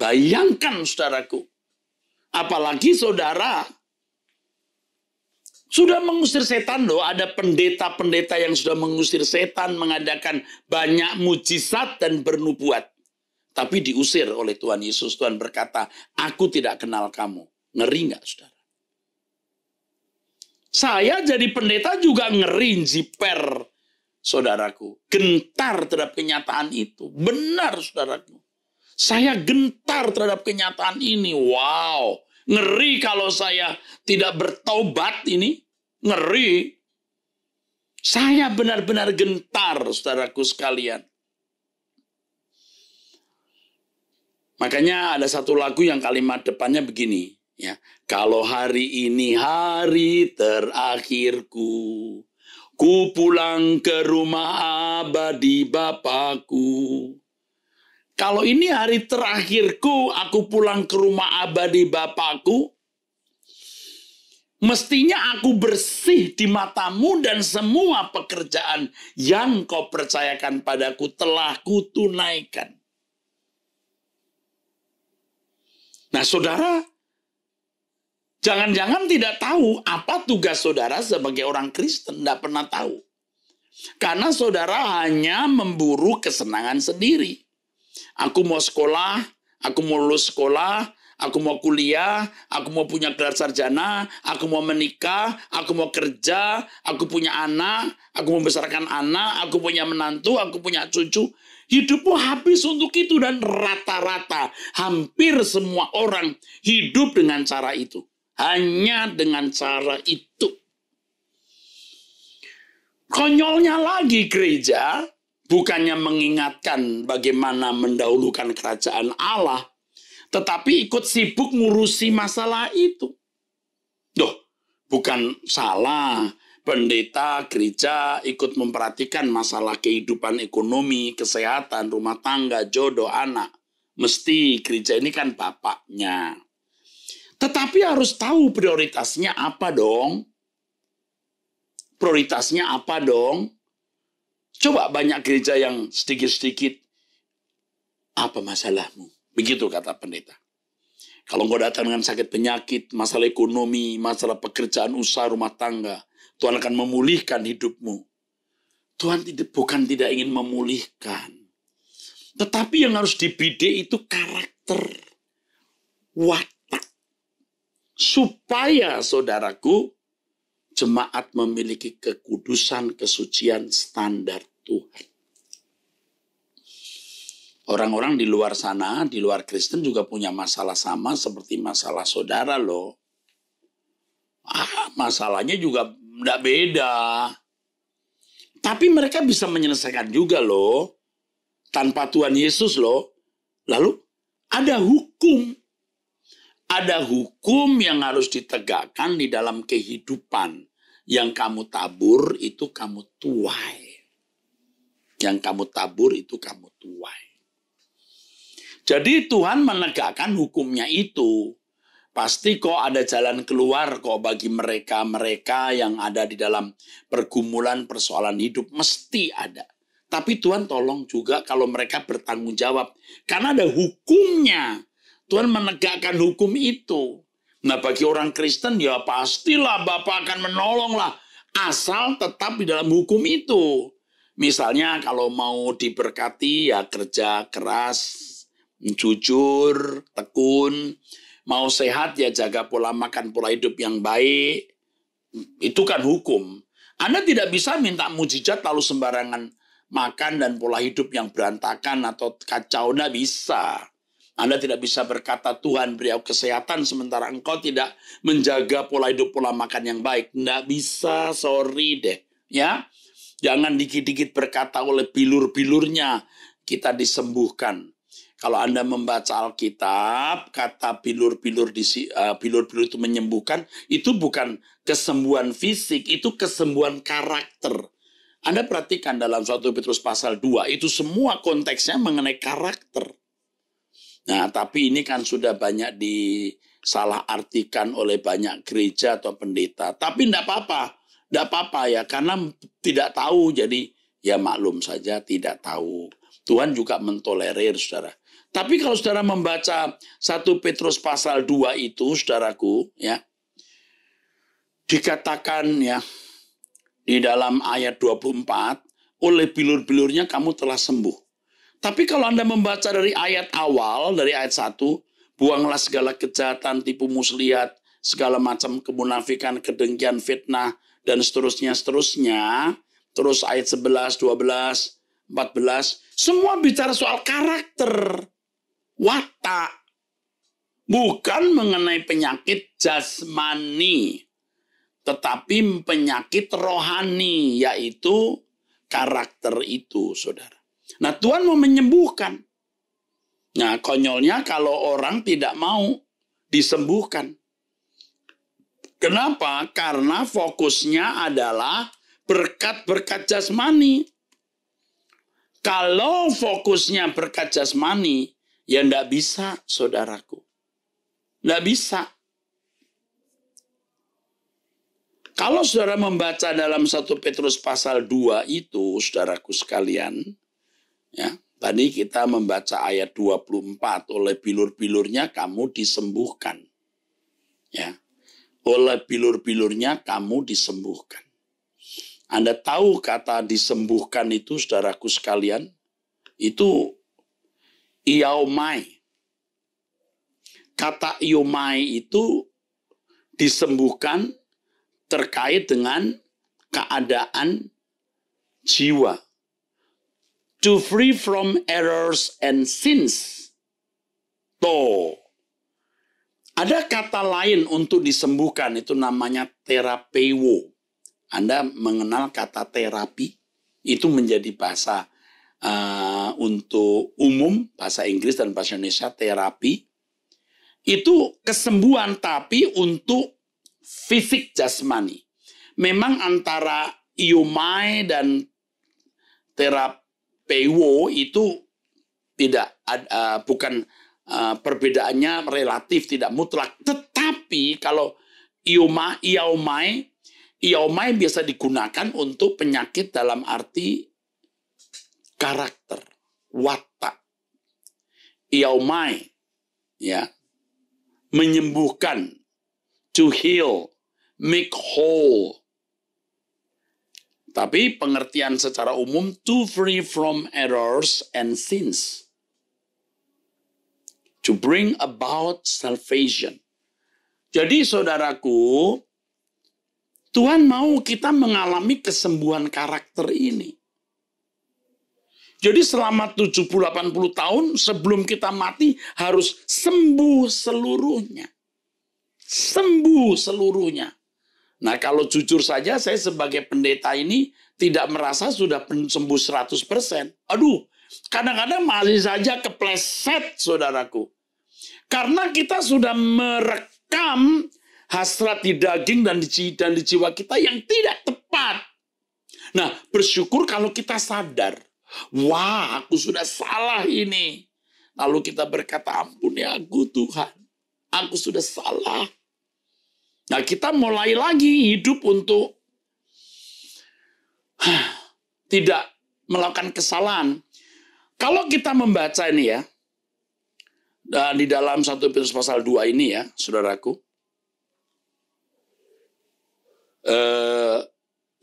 Bayangkan, saudaraku. Apalagi saudara sudah mengusir setan loh. Ada pendeta-pendeta yang sudah mengusir setan, mengadakan banyak mujizat dan bernubuat. Tapi diusir oleh Tuhan Yesus. Tuhan berkata, aku tidak kenal kamu. Ngeri nggak, saudara? Saya jadi pendeta juga ngeri, jiper, saudaraku. Gentar terhadap kenyataan itu. Benar, saudaraku. Saya gentar terhadap kenyataan ini. Wow, ngeri kalau saya tidak bertobat ini. Ngeri. Saya benar-benar gentar, saudaraku sekalian. Makanya ada satu lagu yang kalimat depannya begini, ya. Kalau hari ini hari terakhirku, ku pulang ke rumah abadi Bapakku. Kalau ini hari terakhirku, aku pulang ke rumah abadi Bapakku, mestinya aku bersih di matamu dan semua pekerjaan yang kau percayakan padaku telah kutunaikan. Nah saudara, jangan-jangan tidak tahu apa tugas saudara sebagai orang Kristen, tidak pernah tahu. Karena saudara hanya memburu kesenangan sendiri. Aku mau sekolah, aku mau lulus sekolah, aku mau kuliah, aku mau punya gelar sarjana, aku mau menikah, aku mau kerja, aku punya anak, aku membesarkan anak, aku punya menantu, aku punya cucu. Hidupmu habis untuk itu dan rata-rata hampir semua orang hidup dengan cara itu. Hanya dengan cara itu. Konyolnya lagi gereja, bukannya mengingatkan bagaimana mendahulukan kerajaan Allah, tetapi ikut sibuk ngurusi masalah itu. Loh, bukan salah pendeta gereja ikut memperhatikan masalah kehidupan ekonomi, kesehatan, rumah tangga, jodoh, anak. Mesti gereja ini kan bapaknya. Tetapi harus tahu prioritasnya apa dong. Prioritasnya apa dong? Coba banyak gereja yang sedikit-sedikit, apa masalahmu? Begitu kata pendeta. Kalau engkau datang dengan sakit penyakit, masalah ekonomi, masalah pekerjaan, usaha, rumah tangga, Tuhan akan memulihkan hidupmu. Tuhan bukan tidak ingin memulihkan. Tetapi yang harus dibidik itu karakter, watak. Supaya saudaraku, jemaat memiliki kekudusan, kesucian, standar Tuhan. Orang-orang di luar sana, di luar Kristen juga punya masalah sama seperti masalah saudara loh. Masalahnya juga tidak beda. Tapi mereka bisa menyelesaikan juga loh. Tanpa Tuhan Yesus loh. Lalu ada hukum. Ada hukum yang harus ditegakkan di dalam kehidupan. Yang kamu tabur itu kamu tuai. Yang kamu tabur itu kamu tuai. Jadi Tuhan menegakkan hukumnya itu. Pasti kok ada jalan keluar kok bagi mereka-mereka yang ada di dalam pergumulan persoalan hidup. Mesti ada. Tapi Tuhan tolong juga kalau mereka bertanggung jawab. Karena ada hukumnya. Tuhan menegakkan hukum itu. Nah bagi orang Kristen ya pastilah Bapak akan menolong lah. Asal tetap di dalam hukum itu. Misalnya kalau mau diberkati ya kerja keras, jujur, tekun. Mau sehat ya jaga pola makan, pola hidup yang baik. Itu kan hukum. Anda tidak bisa minta mujizat lalu sembarangan makan dan pola hidup yang berantakan atau kacau. Nggak bisa. Anda tidak bisa berkata Tuhan beri aku kesehatan sementara engkau tidak menjaga pola hidup, pola makan yang baik. Nggak bisa, sorry deh. Ya, jangan dikit-dikit berkata oleh bilur-bilurnya kita disembuhkan. Kalau Anda membaca Alkitab, kata bilur-bilur itu menyembuhkan, itu bukan kesembuhan fisik, itu kesembuhan karakter. Anda perhatikan dalam 1 Petrus pasal 2, itu semua konteksnya mengenai karakter. Nah, tapi ini kan sudah banyak disalahartikan oleh banyak gereja atau pendeta. Tapi tidak apa-apa ya, karena tidak tahu, jadi ya maklum saja tidak tahu. Tuhan juga mentolerir, saudara. Tapi kalau saudara membaca 1 Petrus pasal 2 itu, saudaraku, ya, dikatakan ya, di dalam ayat 24, oleh bilur-bilurnya kamu telah sembuh. Tapi kalau Anda membaca dari ayat awal, dari ayat 1, buanglah segala kejahatan, tipu muslihat, segala macam kemunafikan, kedengkian, fitnah, dan seterusnya. Terus ayat 11, 12, 14, semua bicara soal karakter, watak. Bukan mengenai penyakit jasmani, tetapi penyakit rohani, yaitu karakter itu, saudara. Nah, Tuhan mau menyembuhkan. Nah, konyolnya kalau orang tidak mau disembuhkan. Kenapa? Karena fokusnya adalah berkat-berkat jasmani. Kalau fokusnya berkat jasmani, ya enggak bisa, saudaraku. Enggak bisa. Kalau saudara membaca dalam 1 Petrus pasal 2 itu, saudaraku sekalian, ya, tadi kita membaca ayat 24, oleh bilur-bilurnya kamu disembuhkan. Ya. Oleh bilur-bilurnya kamu disembuhkan. Anda tahu kata disembuhkan itu, saudaraku sekalian, itu iaomai. Kata iaomai itu disembuhkan terkait dengan keadaan jiwa. To free from errors and sins. Tuh. Ada kata lain untuk disembuhkan, itu namanya terapeuo. Anda mengenal kata terapi, itu menjadi bahasa untuk umum, bahasa Inggris dan bahasa Indonesia, terapi. Itu kesembuhan tapi untuk fisik jasmani. Memang antara iaomai dan terapeuo itu tidak bukan perbedaannya relatif, tidak mutlak. Tetapi kalau iaomai biasa digunakan untuk penyakit dalam arti karakter, watak. Iaomai, ya, menyembuhkan, to heal, make whole. Tapi pengertian secara umum, to free from errors and sins. To bring about salvation. Jadi saudaraku, Tuhan mau kita mengalami kesembuhan karakter ini. Jadi selama 70-80 tahun sebelum kita mati harus sembuh seluruhnya. Sembuh seluruhnya. Nah kalau jujur saja saya sebagai pendeta ini tidak merasa sudah sembuh 100%. Aduh, kadang-kadang masih saja kepleset saudaraku. Karena kita sudah merekam hasrat di daging dan di jiwa kita yang tidak tepat. Nah, bersyukur kalau kita sadar. Wah, aku sudah salah ini. Lalu kita berkata, ampuni aku Tuhan. Aku sudah salah. Nah, kita mulai lagi hidup untuk tidak melakukan kesalahan. Kalau kita membaca ini ya, dan di dalam 1 Petrus pasal 2 ini ya, saudaraku.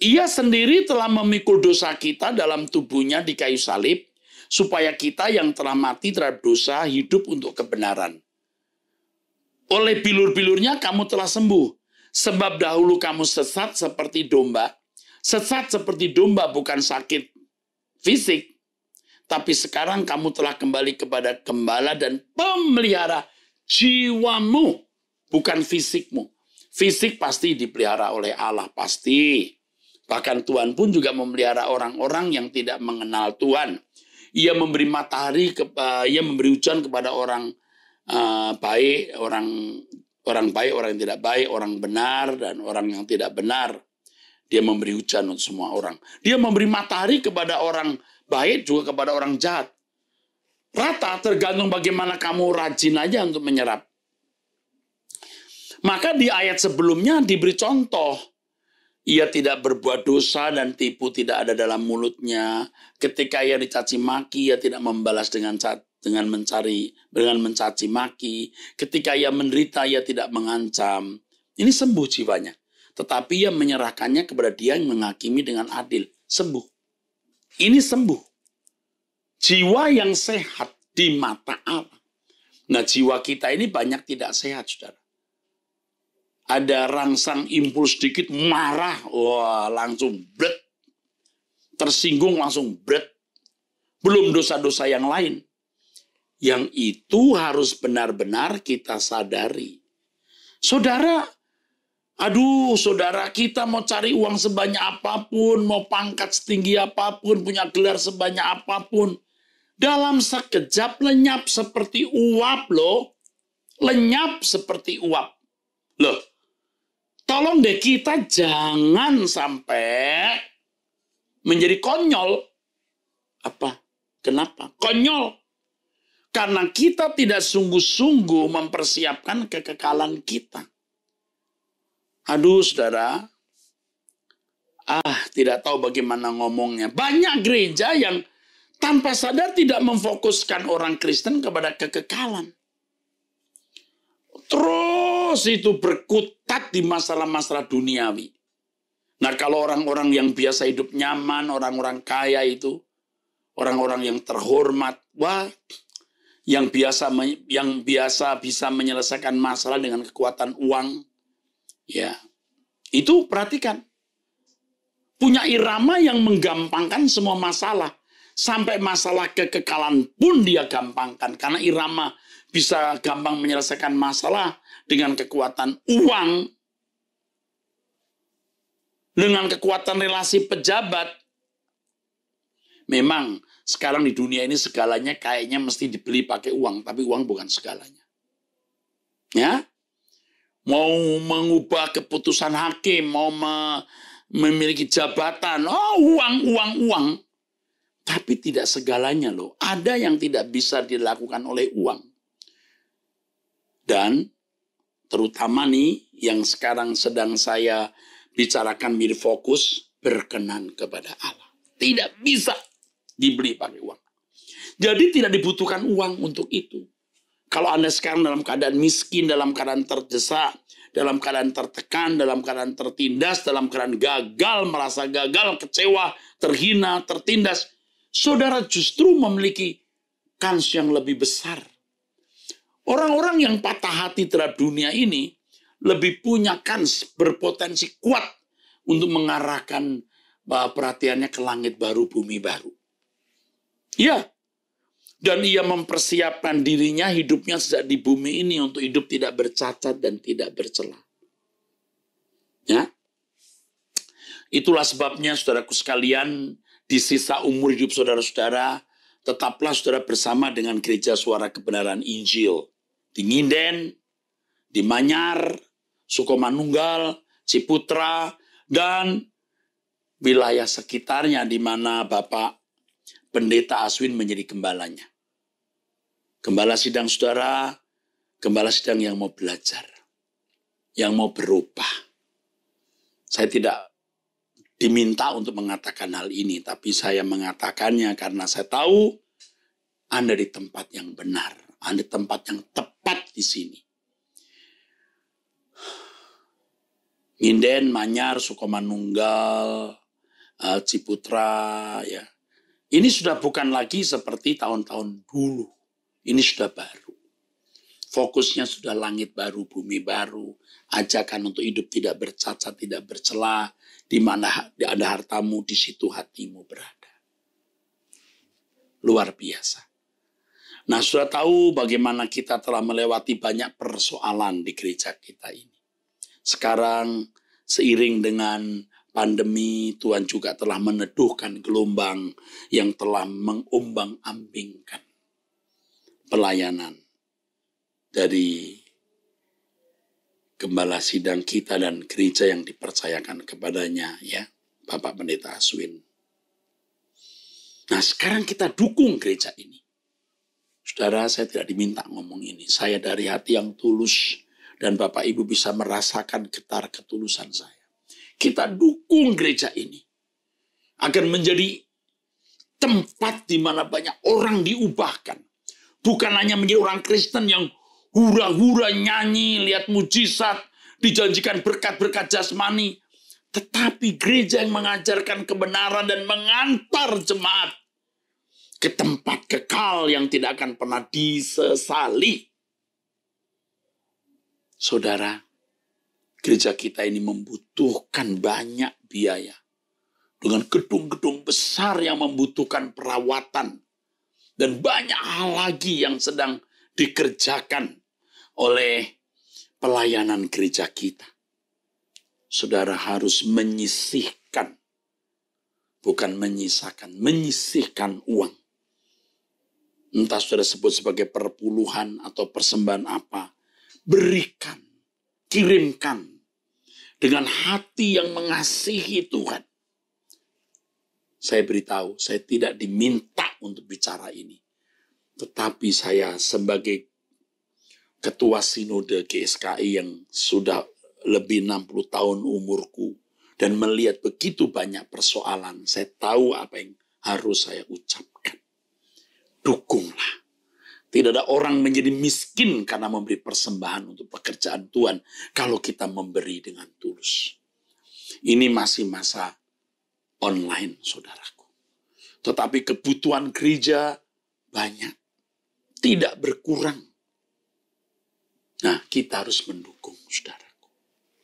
Ia sendiri telah memikul dosa kita dalam tubuhnya di kayu salib, supaya kita yang telah mati terhadap dosa hidup untuk kebenaran. Oleh bilur-bilurnya kamu telah sembuh, sebab dahulu kamu sesat seperti domba. Sesat seperti domba bukan sakit fisik, tapi sekarang kamu telah kembali kepada gembala dan pemelihara jiwamu, bukan fisikmu. Fisik pasti dipelihara oleh Allah, pasti. Bahkan Tuhan pun juga memelihara orang-orang yang tidak mengenal Tuhan. Ia memberi matahari, ia memberi hujan kepada orang baik, orang baik, orang yang tidak baik, orang benar, dan orang yang tidak benar. Dia memberi hujan untuk semua orang. Dia memberi matahari kepada orang baik, juga kepada orang jahat. Rata, tergantung bagaimana kamu rajin aja untuk menyerap. Maka di ayat sebelumnya diberi contoh. Ia tidak berbuat dosa dan tipu tidak ada dalam mulutnya. Ketika ia dicaci maki, ia tidak membalas dengan mencaci maki. Ketika ia menderita, ia tidak mengancam. Ini sembuh jiwanya. Tetapi ia menyerahkannya kepada Dia yang menghakimi dengan adil. Sembuh. Ini sembuh. Jiwa yang sehat di mata Allah. Nah, jiwa kita ini banyak tidak sehat, saudara. Ada rangsang impuls sedikit, marah, wah langsung bret. Tersinggung langsung bret. Belum dosa-dosa yang lain. Yang itu harus benar-benar kita sadari. Saudara, saudara, kita mau cari uang sebanyak apapun, mau pangkat setinggi apapun, punya gelar sebanyak apapun. Dalam sekejap lenyap seperti uap loh. Lenyap seperti uap. Loh, tolong deh kita jangan sampai menjadi konyol. Apa? Kenapa? Konyol. Karena kita tidak sungguh-sungguh mempersiapkan kekekalan kita. Aduh saudara, tidak tahu bagaimana ngomongnya. Banyak gereja yang tanpa sadar tidak memfokuskan orang Kristen kepada kekekalan. Terus itu berkutat di masalah-masalah duniawi. Nah kalau orang-orang yang biasa hidup nyaman, orang-orang kaya itu, orang-orang yang terhormat, yang biasa bisa menyelesaikan masalah dengan kekuatan uang, ya itu perhatikan, punya irama yang menggampangkan semua masalah, sampai masalah kekekalan pun dia gampangkan, karena irama bisa gampang menyelesaikan masalah dengan kekuatan uang, dengan kekuatan relasi pejabat. Memang sekarang di dunia ini segalanya kayaknya mesti dibeli pakai uang, tapi uang bukan segalanya. Ya, mau mengubah keputusan hakim, mau memiliki jabatan, uang. Tapi tidak segalanya loh. Ada yang tidak bisa dilakukan oleh uang. Dan terutama nih yang sekarang sedang saya bicarakan mirip fokus, berkenan kepada Allah. Tidak bisa dibeli pakai uang. Jadi tidak dibutuhkan uang untuk itu. Kalau Anda sekarang dalam keadaan miskin, dalam keadaan terdesak, dalam keadaan tertekan, dalam keadaan tertindas, dalam keadaan gagal, merasa gagal, kecewa, terhina, tertindas, saudara justru memiliki kans yang lebih besar. Orang-orang yang patah hati terhadap dunia ini lebih punya kans, berpotensi kuat untuk mengarahkan perhatiannya ke langit baru, bumi baru. Ya, dan ia mempersiapkan dirinya, hidupnya sejak di bumi ini untuk hidup tidak bercacat dan tidak bercela. Ya, itulah sebabnya saudaraku sekalian, di sisa umur hidup saudara-saudara, tetaplah saudara bersama dengan Gereja Suara Kebenaran Injil. Di Nginden, di Manyar, Sukomanunggal, Ciputra, dan wilayah sekitarnya di mana Bapak Pendeta Aswin menjadi gembalanya. Gembala sidang saudara, gembala sidang yang mau belajar, yang mau berubah. Saya tidak diminta untuk mengatakan hal ini, tapi saya mengatakannya karena saya tahu Anda di tempat yang benar, Anda di tempat yang tepat di sini. Nginden, Manyar, Sukomanunggal, Ciputra, ya. Ini sudah bukan lagi seperti tahun-tahun dulu. Ini sudah baru. Fokusnya sudah langit baru, bumi baru. Ajakan untuk hidup tidak bercacat, tidak bercela. Di mana ada hartamu, di situ hatimu berada. Luar biasa. Nah, sudah tahu bagaimana kita telah melewati banyak persoalan di gereja kita ini. Sekarang, seiring dengan pandemi, Tuhan juga telah meneduhkan gelombang yang telah mengombang-ambingkan pelayanan dari gembala sidang kita dan gereja yang dipercayakan kepadanya, ya, Bapak Pendeta Aswin. Nah, sekarang kita dukung gereja ini. Saudara, saya tidak diminta ngomong ini. Saya dari hati yang tulus dan Bapak Ibu bisa merasakan getar ketulusan saya. Kita dukung gereja ini agar menjadi tempat di mana banyak orang diubahkan. Bukan hanya menjadi orang Kristen yang hura-hura nyanyi, lihat mujizat, dijanjikan berkat-berkat jasmani. Tetapi gereja yang mengajarkan kebenaran dan mengantar jemaat ke tempat kekal yang tidak akan pernah disesali. Saudara, gereja kita ini membutuhkan banyak biaya. Dengan gedung-gedung besar yang membutuhkan perawatan. Dan banyak hal lagi yang sedang dikerjakan oleh pelayanan gereja kita. Saudara harus menyisihkan. Bukan menyisakan, menyisihkan uang. Entah saudara sebut sebagai perpuluhan atau persembahan apa. Berikan, kirimkan. Dengan hati yang mengasihi Tuhan. Saya beritahu, saya tidak diminta untuk bicara ini. Tetapi saya sebagai ketua sinode GSKI yang sudah lebih 60 tahun umurku dan melihat begitu banyak persoalan, saya tahu apa yang harus saya ucapkan. Dukunglah. Tidak ada orang menjadi miskin karena memberi persembahan untuk pekerjaan Tuhan kalau kita memberi dengan tulus. Ini masih masa online, saudaraku. Tetapi kebutuhan gereja banyak. Tidak berkurang. Nah, kita harus mendukung, saudaraku.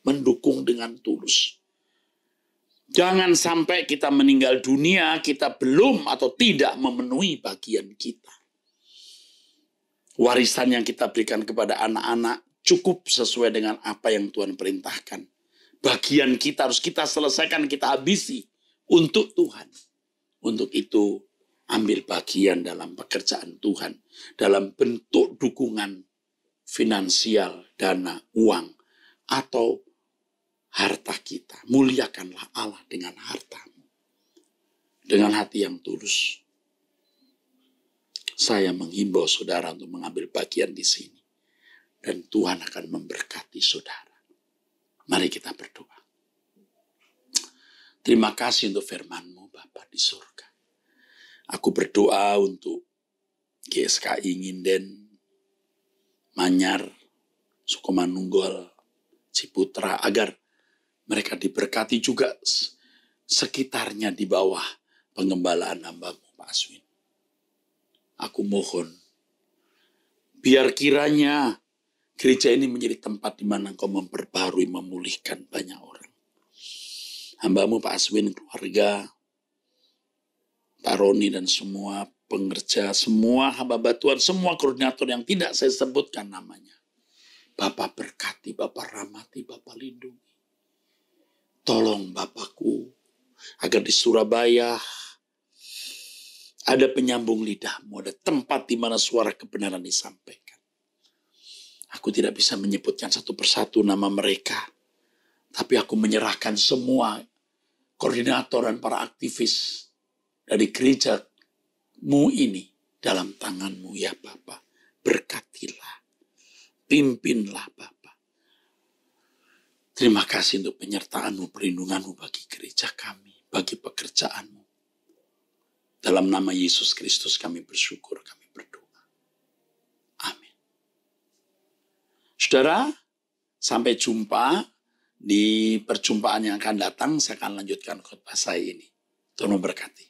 Mendukung dengan tulus. Jangan sampai kita meninggal dunia, kita belum atau tidak memenuhi bagian kita. Warisan yang kita berikan kepada anak-anak cukup sesuai dengan apa yang Tuhan perintahkan. Bagian kita harus kita selesaikan, kita habisi untuk Tuhan. Untuk itu, ambil bagian dalam pekerjaan Tuhan. Dalam bentuk dukungan finansial, dana, uang, atau harta kita. Muliakanlah Allah dengan hartamu. Dengan hati yang tulus. Saya menghimbau saudara untuk mengambil bagian di sini. Dan Tuhan akan memberkati saudara. Mari kita berdoa. Terima kasih untuk firman-Mu Bapa di surga. Aku berdoa untuk GSKI Nginden, Manyar, Sukomanunggol, Ciputra, agar mereka diberkati juga sekitarnya di bawah pengembalaan hamba-Mu Pak Aswin. Aku mohon, biar kiranya gereja ini menjadi tempat di mana Engkau memperbarui, memulihkan banyak orang. Hamba-Mu Pak Aswin, keluarga, Pak Roni dan semua pengerja, semua hamba Tuhan, semua koordinator yang tidak saya sebutkan namanya. Bapak berkati, Bapak rahmati, Bapak lindungi. Tolong Bapakku, agar di Surabaya ada penyambung lidahmu, ada tempat di mana suara kebenaran disampaikan. Aku tidak bisa menyebutkan satu persatu nama mereka, tapi aku menyerahkan semua koordinator dan para aktivis dari gereja-Mu ini dalam tangan-Mu ya Bapa. Berkatilah, pimpinlah Bapa. Terima kasih untuk penyertaan-Mu, perlindungan-Mu bagi gereja kami, bagi pekerjaan-Mu. Dalam nama Yesus Kristus kami bersyukur, kami berdoa. Amin. Saudara, sampai jumpa di perjumpaan yang akan datang. Saya akan lanjutkan khotbah saya ini. Tuhan memberkati.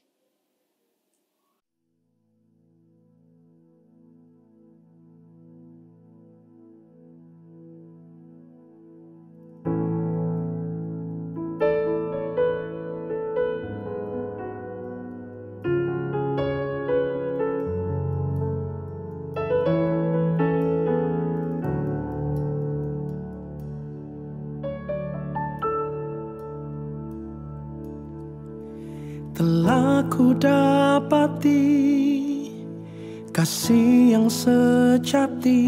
Telah ku dapati kasih yang sejati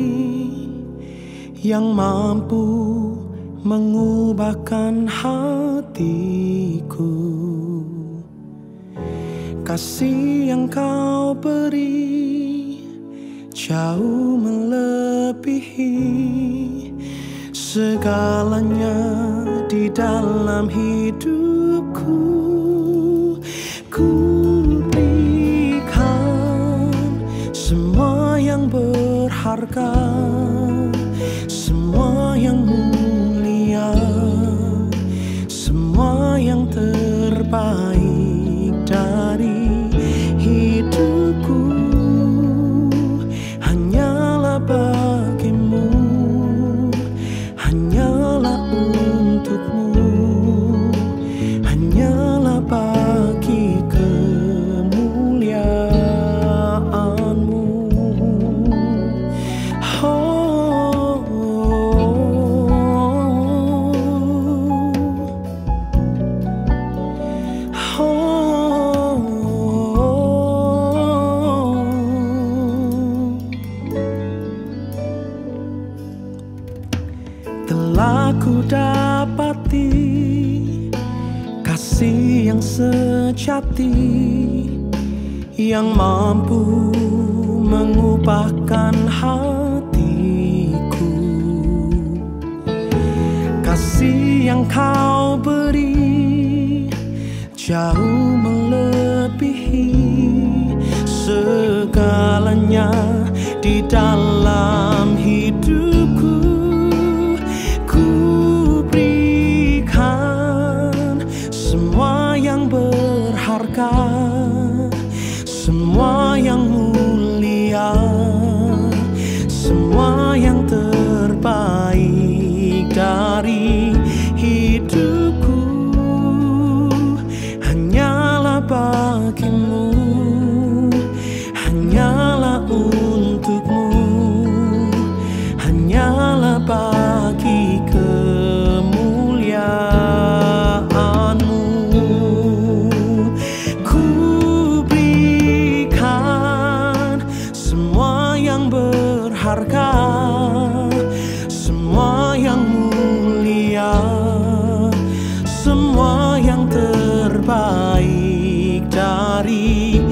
yang mampu mengubahkan hatiku. Kasih yang Kau beri jauh melebihi segalanya di dalam hidupku. Ku berikan semua yang berharga, semua yang mulia, semua yang terbaik dari hidupku. Hanyalah bagimu, hanyalah untukmu, hanyalah bagi kemuliaan-Mu. Telah ku dapati kasih yang sejati yang mampu mengubahkan hatiku. Kasih yang kau beri jauh melebihi segalanya di dalam hidupku. Ku berikan semua yang berharga, semua yang mulia, semua yang terbaik dari hidupku. Hanyalah bagimu, hanyalah untukmu, hanyalah bagi kemuliaanmu. Ku berikan semua yang berharga, semua yang mulia, semua yang terbaik dari